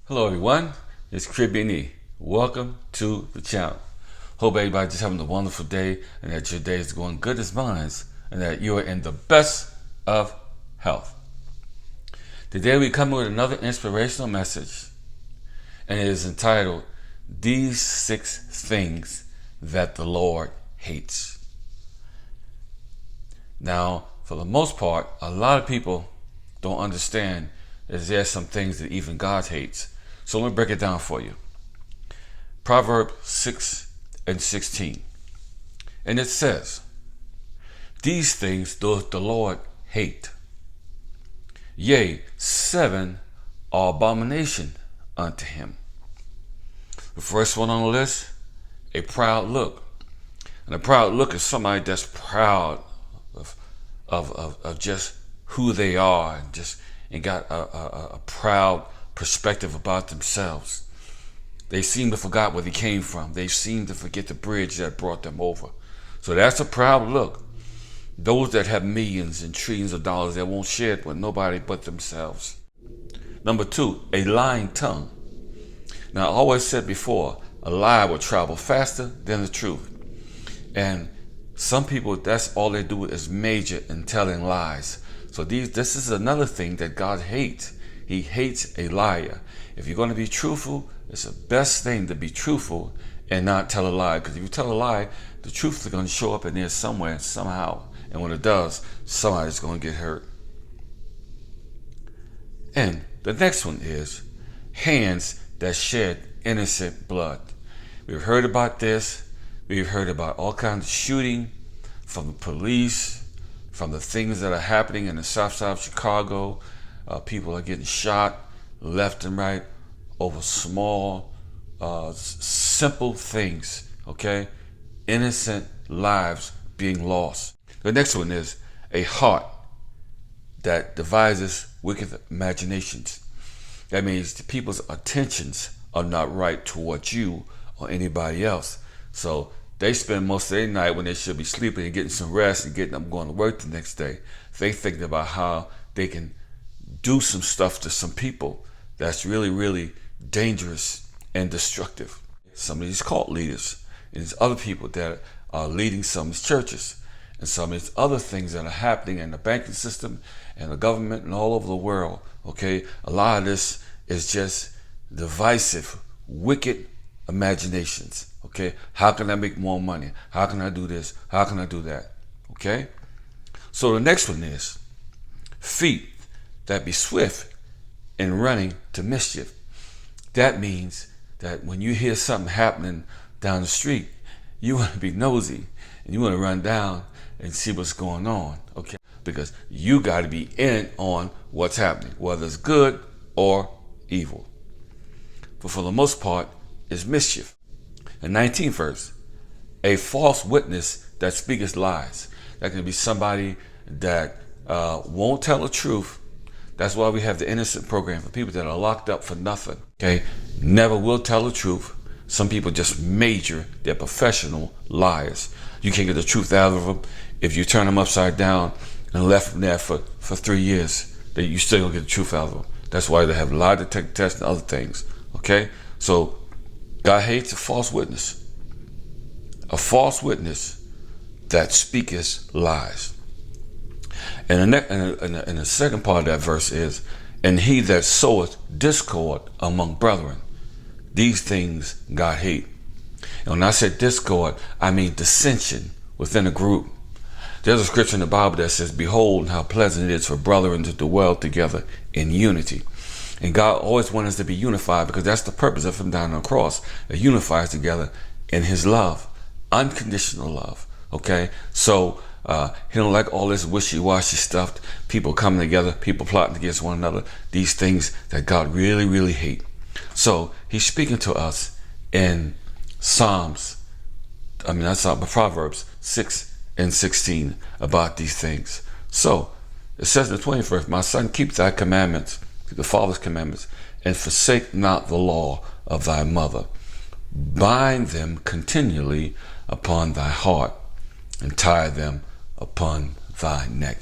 Hello everyone, it's Caribbean E. Welcome to the channel. Hope everybody's just having a wonderful day and that your day is going good as mine and that you are in the best of health. Today we come with another inspirational message and it is entitled, These 6 Things That the Lord Hates. Now, for the most part, a lot of people don't understand that there's some things that even God hates. So let me break it down for you. Proverbs 6:16. And it says, These things doth the Lord hate. Yea, 7 are abomination unto him. The first one on the list, a proud look. And a proud look is somebody that's proud of just who they are and got a proud perspective about themselves. They seem to forget where they came from. They seem to forget the bridge that brought them over. So that's a proud look. Those that have millions and trillions of dollars that won't share it with nobody but themselves. Number 2, a lying tongue. Now, I always said before, a lie will travel faster than the truth. And some people, that's all they do is major in telling lies. So this is another thing that God hates. He hates a liar. If you're going to be truthful, it's the best thing to be truthful and not tell a lie. Because if you tell a lie, the truth is going to show up in there somewhere, somehow. And when it does, somebody's going to get hurt. And the next one is hands that shed innocent blood. We've heard about this. We've heard about all kinds of shooting from the police, from the things that are happening in the south side of Chicago. People are getting shot left and right over small, simple things, okay? Innocent lives being lost. The next one is a heart that devises wicked imaginations. That means the people's attentions are not right towards you or anybody else. So they spend most of their night when they should be sleeping and getting some rest and getting up going to work the next day. They thinking about how they can do some stuff to some people that's really, really dangerous and destructive. Some of these cult leaders and these other people that are leading some of these churches and some of these other things that are happening in the banking system and the government and all over the world, okay? A lot of this is just divisive, wicked imaginations, okay? How can I make more money? How can I do this? How can I do that? Okay? So the next one is feet that be swift in running to mischief. That means that when you hear something happening down the street, you want to be nosy and you want to run down and see what's going on, okay? Because you got to be in on what's happening, whether it's good or evil. But for the most part, it's mischief. The 19th verse, a false witness that speaketh lies. That can be somebody that won't tell the truth. That's why we have the innocent program for people that are locked up for nothing, okay? Never will tell the truth. Some people just major, they're professional liars. You can't get the truth out of them. If you turn them upside down and left them there for 3 years, then you still don't get the truth out of them. That's why they have lie detector tests and other things, okay? So God hates a false witness. A false witness that speaketh lies. And the second part of that verse is, and he that soweth discord among brethren. These things God hate. And when I said discord, I mean dissension within a group. There's a scripture in the Bible that says, behold how pleasant it is for brethren to dwell together in unity. And God always wants us to be unified because that's the purpose of him dying on the cross. That unifies together in his love, unconditional love, okay? So he don't like all this wishy-washy stuff, people coming together, people plotting against one another, these things that God really, really hates. So he's speaking to us in Proverbs 6:16 about these things. So it says in the 21st, my son, keep thy commandments, keep the Father's commandments, and forsake not the law of thy mother. Bind them continually upon thy heart and tie them upon thy neck.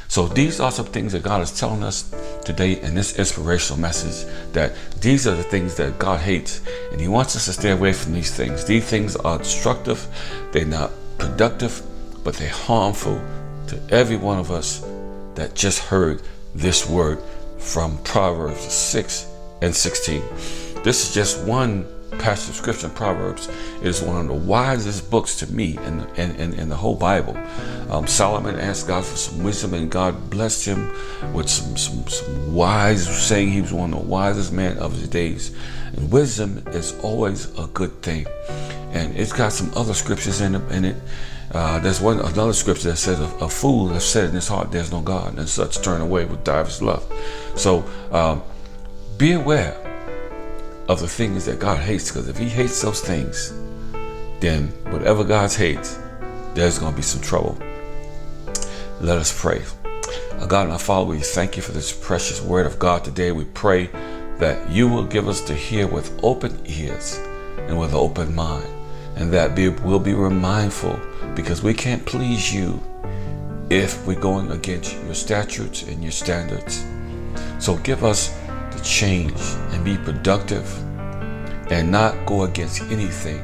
So these are some things that God is telling us today in this inspirational message, that these are the things that God hates, and he wants us to stay away from these things. These things are destructive, they're not productive, but they're harmful to every one of us that just heard this word from Proverbs 6 and 16. This is just one passage of scripture in Proverbs. It is one of the wisest books to me in the whole Bible. Solomon asked God for some wisdom, and God blessed him with some wise saying. He was one of the wisest men of his days. And wisdom is always a good thing. And it's got some other scriptures in it. There's another scripture that says, a fool has said in his heart, there's no God, and such turn away with divers love. So be aware of the things that God hates, because if he hates those things, then whatever God hates, there's going to be some trouble. Let us pray. Our God and our Father, we thank you for this precious word of God today. We pray that you will give us to hear with open ears and with an open mind, and that we'll be mindful, because we can't please you if we're going against your statutes and your standards. So give us to change and be productive and not go against anything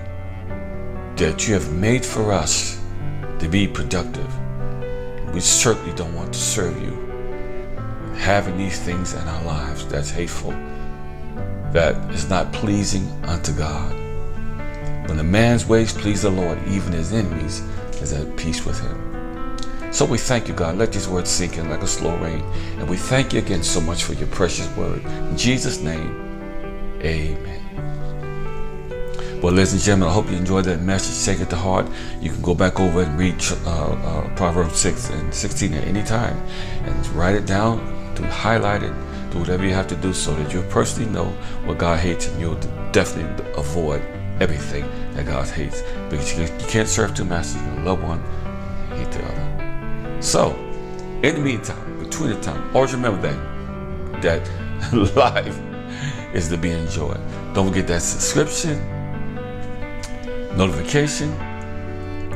that you have made for us to be productive. We certainly don't want to serve you having these things in our lives that's hateful, that is not pleasing unto God. When a man's ways please the Lord, even his enemies is at peace with him. So we thank you, God. Let these words sink in like a slow rain. And we thank you again so much for your precious word. In Jesus' name, amen. Well, ladies and gentlemen, I hope you enjoyed that message. Take it to heart. You can go back over and read Proverbs 6 and 16 at any time, and write it down, to highlight it, do whatever you have to do so that you personally know what God hates, and you'll definitely avoid everything that God hates. Because you can't serve two masters. You love one, hate the other. So, in the meantime, between the time, always remember that life is to be enjoyed. Don't forget that subscription, notification,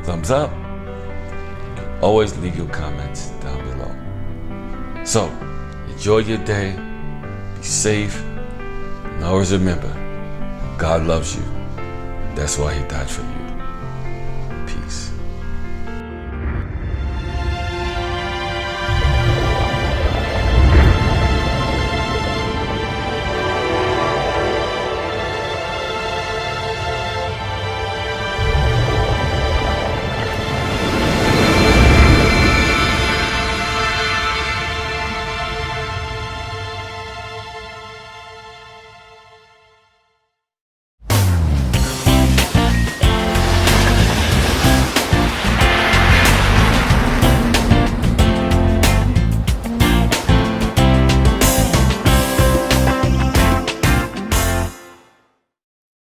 thumbs up. You can always leave your comments down below. So, enjoy your day, be safe, and always remember, God loves you. That's why he died for you.